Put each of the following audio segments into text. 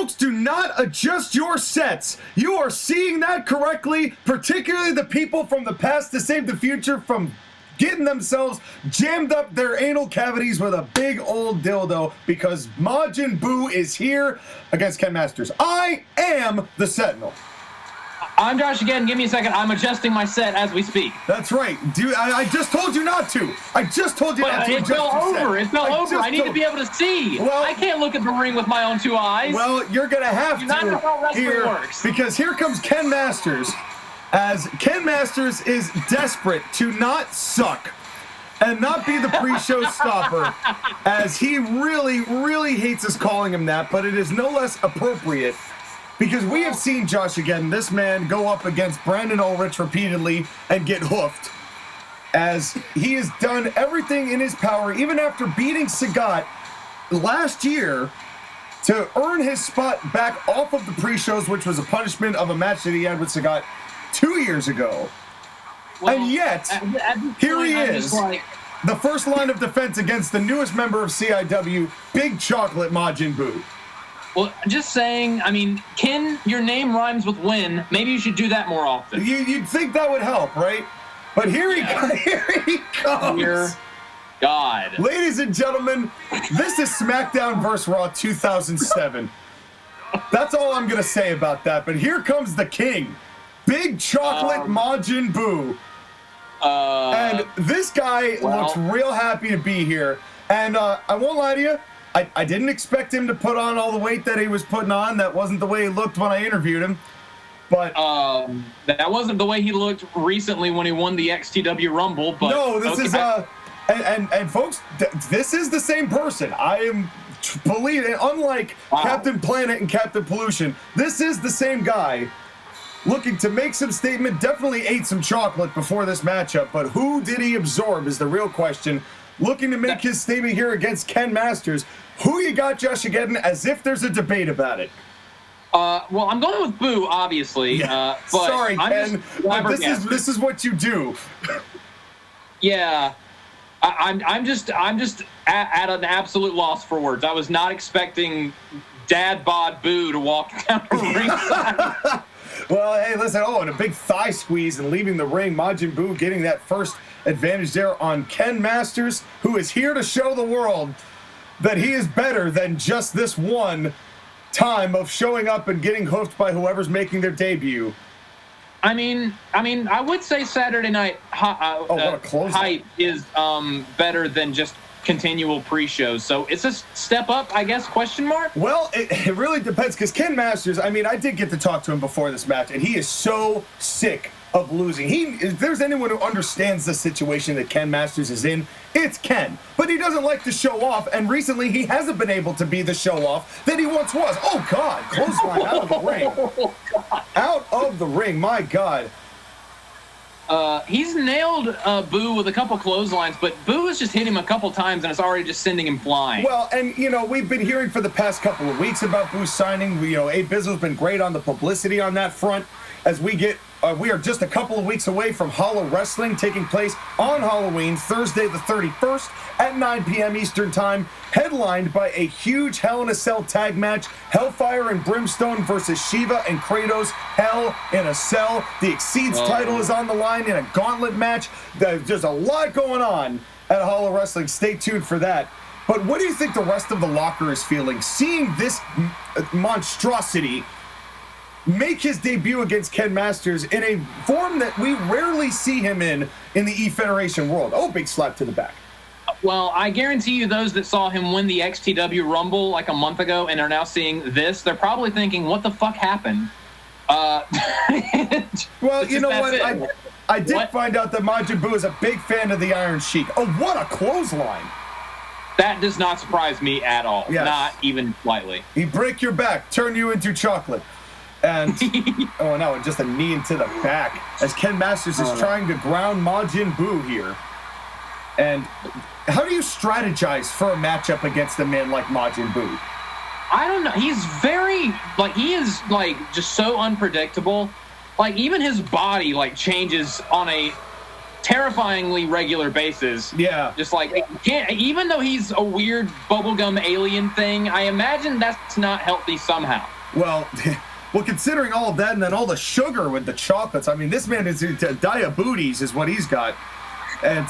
Folks, do not adjust your sets. You are seeing that correctly, particularly the people from the past to save the future from getting themselves jammed up their anal cavities with a big old dildo, because Majin Buu is here against Ken Masters. I am the Sentinel. I'm Josh again. Give me a second. I'm adjusting my set as we speak. That's right. Dude, I just told you not to. I just told you not to. It fell over. It fell over. I need to be able to see. Well, I can't look at the ring with my own two eyes. Well, you're going to have to. That's not how wrestling works. Because here comes Ken Masters, as Ken Masters is desperate to not suck and not be the pre-show stopper, as he really, really hates us calling him that, but it is no less appropriate. Because we have seen Josh again, this man go up against Brandon Ulrich repeatedly and get hoofed, as he has done everything in his power, even after beating Sagat last year, to earn his spot back off of the pre-shows, which was a punishment of a match that he had with Sagat 2 years ago. Well, and yet, here he is, the first line of defense against the newest member of CIW, Big Chocolate Majin Buu. Well, just saying, I mean, Ken, your name rhymes with win. Maybe you should do that more often. You'd think that would help, right? But here he comes. Dear God. Ladies and gentlemen, this is SmackDown vs. Raw 2007. That's all I'm going to say about that. But here comes the king, Big Chocolate Majin Buu. And this guy looks real happy to be here. And I won't lie to you, I didn't expect him to put on all the weight that he was putting on. That wasn't the way he looked when I interviewed him. But that wasn't the way he looked recently when he won the XTW Rumble. But no, this is and folks, this is the same person. I am believing, unlike Captain Planet and Captain Pollution, this is the same guy looking to make some statement. Definitely ate some chocolate before this matchup, but who did he absorb is the real question. Looking to make his statement here against Ken Masters. Who you got, JOSHAGEDDON, as if there's a debate about it? Well, I'm going with Boo, obviously. Yeah. But sorry, Ken, but this is what you do. Yeah, I'm just at an absolute loss for words. I was not expecting Dad Bod Boo to walk down the ringside. Well, hey, listen, and a big thigh squeeze and leaving the ring. Majin Buu getting that first advantage there on Ken Masters, who is here to show the world that he is better than just this one time of showing up and getting hoofed by whoever's making their debut. I mean, I would say Saturday Night Hype is better than just continual pre-shows, so it's a step up, I guess, question mark? Well, it really depends, because Ken Masters, I mean, I did get to talk to him before this match, and he is so sick of losing. If there's anyone who understands the situation that Ken Masters is in, it's Ken. But he doesn't like to show off, and recently he hasn't been able to be the show-off that he once was. Oh, God, clothesline out of the ring. Out of the ring, my God. He's nailed Boo with a couple clotheslines, but Boo has just hit him a couple times, and it's already just sending him flying. Well, and, we've been hearing for the past couple of weeks about Boo's signing. Abizzle's been great on the publicity on that front, as we are just a couple of weeks away from Hallowrestling taking place on Halloween, Thursday the 31st at 9 p.m. Eastern Time, headlined by a huge Hell in a Cell tag match, Hellfire and Brimstone versus Shiva and Kratos, Hell in a Cell. The Exceeds title is on the line in a gauntlet match. There's a lot going on at Hallowrestling. Stay tuned for that. But what do you think the rest of the locker is feeling, seeing this monstrosity make his debut against Ken Masters in a form that we rarely see him in the E-Federation world? Oh, big slap to the back. Well, I guarantee you those that saw him win the XTW Rumble like a month ago and are now seeing this, they're probably thinking, what the fuck happened? Well, you know what? I did find out that Majin Buu is a big fan of the Iron Sheik. Oh, what a clothesline. That does not surprise me at all. Yes. Not even slightly. He'd break your back, turn you into chocolate. And, oh no, just a knee into the back as Ken Masters is trying to ground Majin Buu here. And how do you strategize for a matchup against a man like Majin Buu? I don't know. He's very, he is, just so unpredictable. Even his body, changes on a terrifyingly regular basis. Yeah. Just even though he's a weird bubblegum alien thing, I imagine that's not healthy somehow. Well, well, considering all of that and then all the sugar with the chocolates, I mean, this man is diabetes is what he's got. And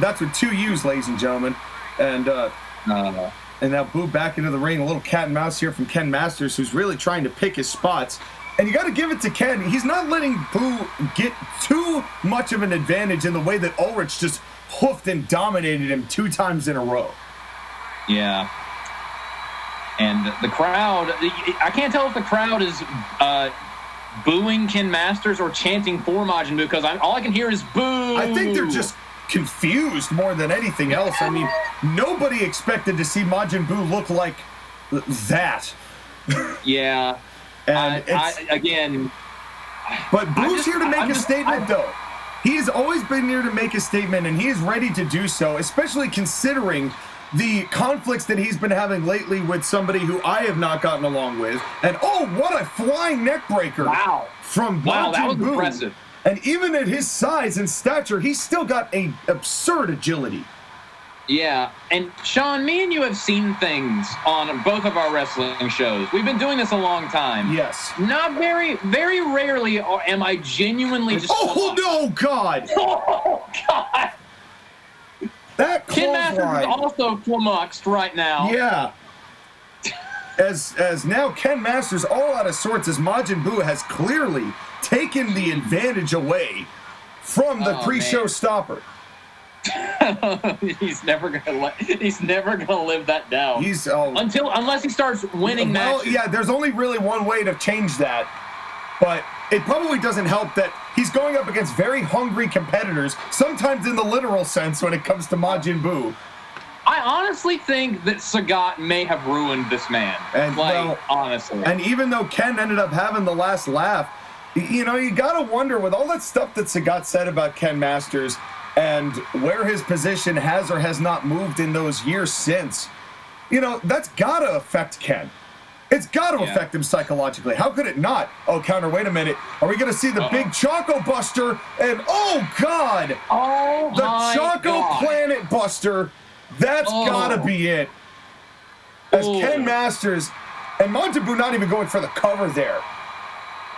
that's with 2 U's, ladies and gentlemen. And now Boo back into the ring. A little cat and mouse here from Ken Masters, who's really trying to pick his spots. And you got to give it to Ken. He's not letting Boo get too much of an advantage in the way that Ulrich just hoofed and dominated him 2 times in a row. Yeah. And the crowd, I can't tell if the crowd is booing Ken Masters or chanting for Majin Buu, because all I can hear is boo. I think they're just confused more than anything else. I mean, nobody expected to see Majin Buu look like that. Yeah. And again. But Boo's here to make a statement, though. He has always been here to make a statement, and he is ready to do so, especially considering the conflicts that he's been having lately with somebody who I have not gotten along with. And oh, what a flying neck breaker! Wow, from Majin that was Buu. Impressive. And even at his size and stature, he's still got a absurd agility. Yeah, and Sean, me and you have seen things on both of our wrestling shows. We've been doing this a long time. Yes. Not very rarely am I genuinely just. Oh no, God! Oh God! That Ken Masters is also flummoxed right now. Yeah. As now Ken Masters all out of sorts, as Majin Buu has clearly taken the advantage away from the pre-show stopper. He's never gonna live that down. Unless he starts winning matches. Yeah, there's only really one way to change that, but it probably doesn't help that he's going up against very hungry competitors, sometimes in the literal sense when it comes to Majin Buu. I honestly think that Sagat may have ruined this man. And honestly. And even though Ken ended up having the last laugh, you know, you gotta wonder with all that stuff that Sagat said about Ken Masters and where his position has or has not moved in those years since, you know, that's gotta affect Ken. It's got to affect him psychologically. How could it not? Oh, counter, wait a minute. Are we going to see the big Choco Buster? And, oh, God! Oh, the Choco Planet Buster. That's got to be it. As Ken Masters and Majin Buu not even going for the cover there.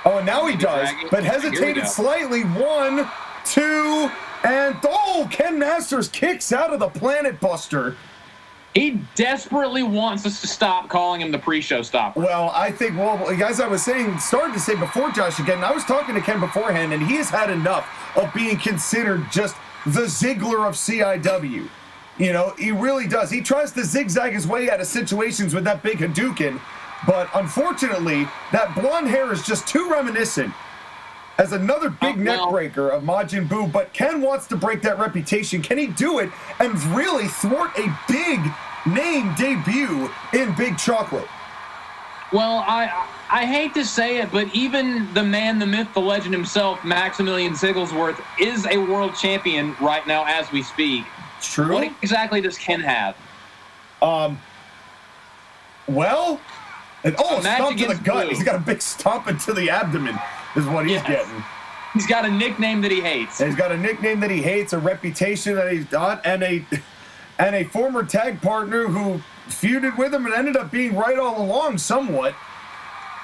Oh, and now he does, but hesitated slightly. 1, 2, and, oh, Ken Masters kicks out of the Planet Buster. He desperately wants us to stop calling him the pre-show stopper. Well, I think, as I was started to say before, Josh, again, I was talking to Ken beforehand, and he has had enough of being considered just the Ziggler of CIW. You know, he really does. He tries to zigzag his way out of situations with that big Hadouken, but unfortunately, that blonde hair is just too reminiscent as another big neck breaker of Majin Buu, but Ken wants to break that reputation. Can he do it and really thwart a big name debut in Big Chocolate? Well, I hate to say it, but even the man, the myth, the legend himself, Maximilian Sigglesworth, is a world champion right now as we speak. True. What exactly does Ken have? Well, stomp to the gut. Blue. He's got a big stomp into the abdomen is what he's getting. He's got a nickname that he hates. He's got a nickname that he hates, a reputation that he's got, and a former tag partner who feuded with him and ended up being right all along somewhat.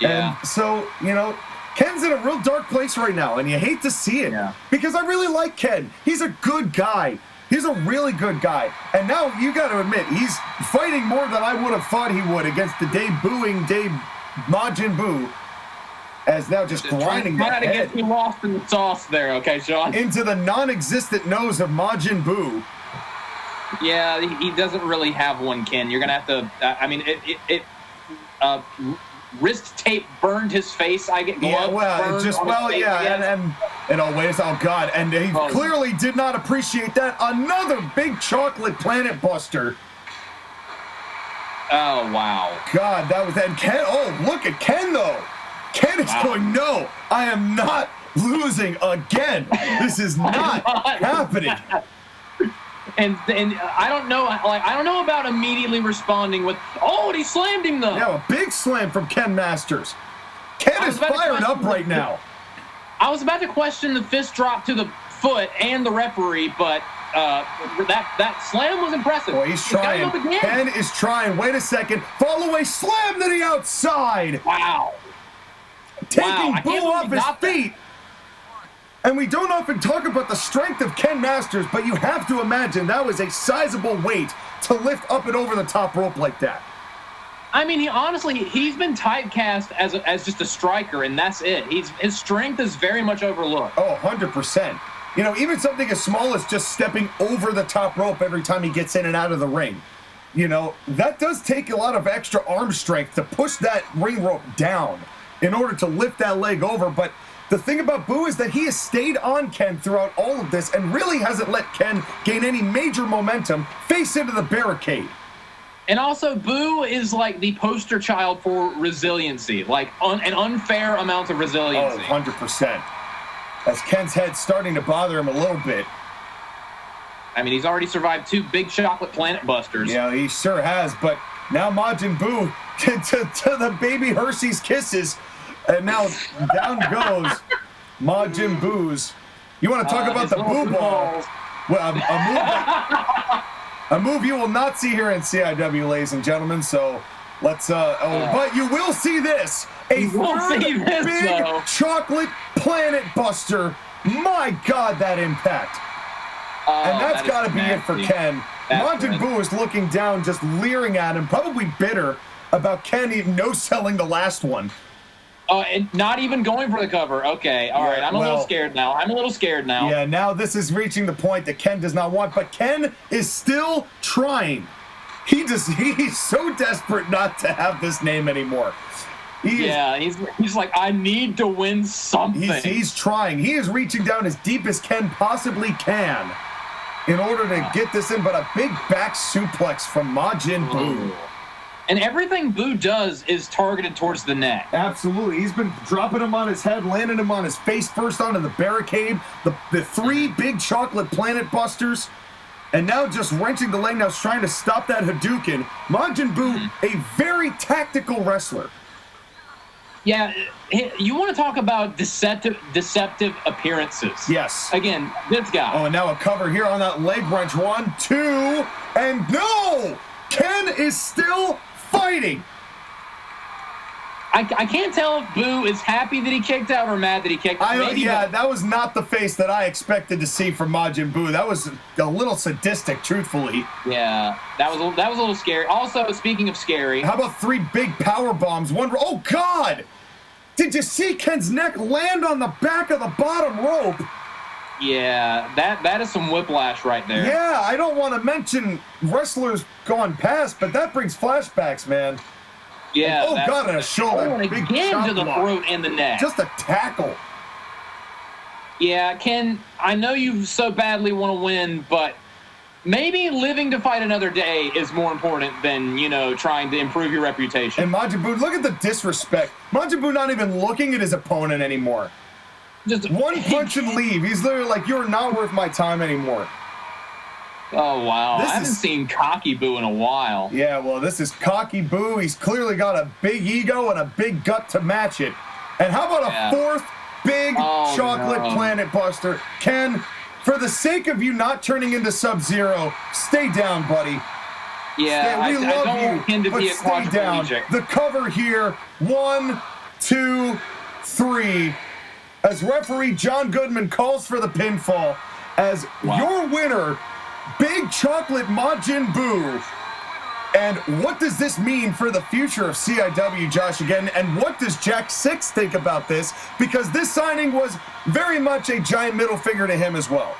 Yeah. And so, you know, Ken's in a real dark place right now, and you hate to see it because I really like Ken. He's a good guy. He's a really good guy. And now you got to admit, he's fighting more than I would have thought he would against the debut Majin Buu. As now just grinding that head. Trying to get you lost in the sauce there, okay, Sean? Into the non-existent nose of Majin Buu. Yeah, he doesn't really have one, Ken. You're going to have to, I mean, wrist tape burned his face. I get gloves and oh, wait, oh, God. And he clearly did not appreciate that. Another big chocolate planet buster. Oh, wow. God, that was, and Ken, look at Ken, though. Ken is going, no, I am not losing again. This is not happening. And I don't know about immediately responding with, and he slammed him though. Yeah, a big slam from Ken Masters. Ken is fired up right now. I was about to question the fist drop to the foot and the referee, but that slam was impressive. Boy, he's trying. Ken is trying. Wait a second. Follow a slam to the outside. Wow. taking I Boo can't off believe he his got that. feet. And we don't often talk about the strength of Ken Masters, but you have to imagine that was a sizable weight to lift up and over the top rope like that. I mean, he's been typecast as just a striker, and that's it. His strength is very much overlooked. Oh, 100%. You know, even something as small as just stepping over the top rope every time he gets in and out of the ring. You know, that does take a lot of extra arm strength to push that ring rope down in order to lift that leg over. But the thing about Boo is that he has stayed on Ken throughout all of this and really hasn't let Ken gain any major momentum face into the barricade. And also, Boo is like the poster child for resiliency, like an unfair amount of resiliency. Oh, 100%. As Ken's head's starting to bother him a little bit. I mean, he's already survived 2 big chocolate planet busters. Yeah, he sure has, but now Majin Buu to the baby Hershey's Kisses, and now down goes Majin Buu's. You want to talk about the Boo Ball? Well, a move you will not see here in CIW, ladies and gentlemen, so let's, but you will see this. A third big chocolate planet buster. My God, that impact. And that's got to be it for Ken. Majin Buu is looking down, just leering at him, probably bitter about Ken no-selling the last one. And not even going for the cover. Okay, all right. I'm a little scared now. Yeah, now this is reaching the point that Ken does not want, but Ken is still trying. He's so desperate not to have this name anymore. He's like, I need to win something. He's trying. He is reaching down as deep as Ken possibly can in order to get this in, but a big back suplex from Majin Buu. And everything Boo does is targeted towards the neck. Absolutely. He's been dropping him on his head, landing him on his face first onto the barricade, the 3 big chocolate planet busters, and now just wrenching the leg, now trying to stop that Hadouken. Majin Buu, a very tactical wrestler. Yeah, you want to talk about deceptive appearances. Yes. Again, this guy. Oh, and now a cover here on that leg wrench. 1, 2, and no! Ken is still fighting. I can't tell if Boo is happy that he kicked out or mad that he kicked out. Yeah, that was not the face that I expected to see from Majin Buu. That was a little sadistic, truthfully. Yeah, that was a little scary. Also, speaking of scary, how about 3 big power bombs? Oh God! Did you see Ken's neck land on the back of the bottom rope? Yeah, that is some whiplash right there. Yeah, I don't want to mention wrestlers gone past, but that brings flashbacks, man. Yeah. Oh, God, and a shoulder. And again to the throat and the neck. Just a tackle. Yeah, Ken, I know you so badly want to win, but maybe living to fight another day is more important than, trying to improve your reputation. And Majin Buu, look at the disrespect. Majin Buu not even looking at his opponent anymore. Just one punch and leave. He's literally like, you're not worth my time anymore. Oh, wow. I haven't seen Cocky Boo in a while. Yeah, well, this is Cocky Boo. He's clearly got a big ego and a big gut to match it. And how about a 4th big chocolate planet buster? Ken, for the sake of you not turning into Sub-Zero, stay down, buddy. Yeah, we love I don't you, to but be a stay down. The cover here, 1, 2, 3. As referee John Goodman calls for the pinfall, as your winner, Big Chocolate Majin Buu. And what does this mean for the future of CIW, Josh, again? And what does Jack 6 think about this? Because this signing was very much a giant middle finger to him as well.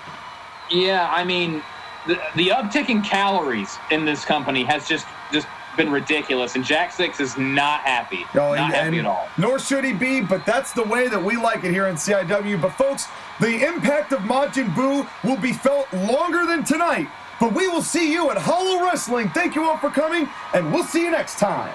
Yeah, I mean, the uptick in calories in this company has just been ridiculous, and Jack 6 is not happy. Not happy at all. Nor should he be, but that's the way that we like it here in CIW. But folks, the impact of Majin Buu will be felt longer than tonight, but we will see you at Hallowrestling. Thank you all for coming, and we'll see you next time.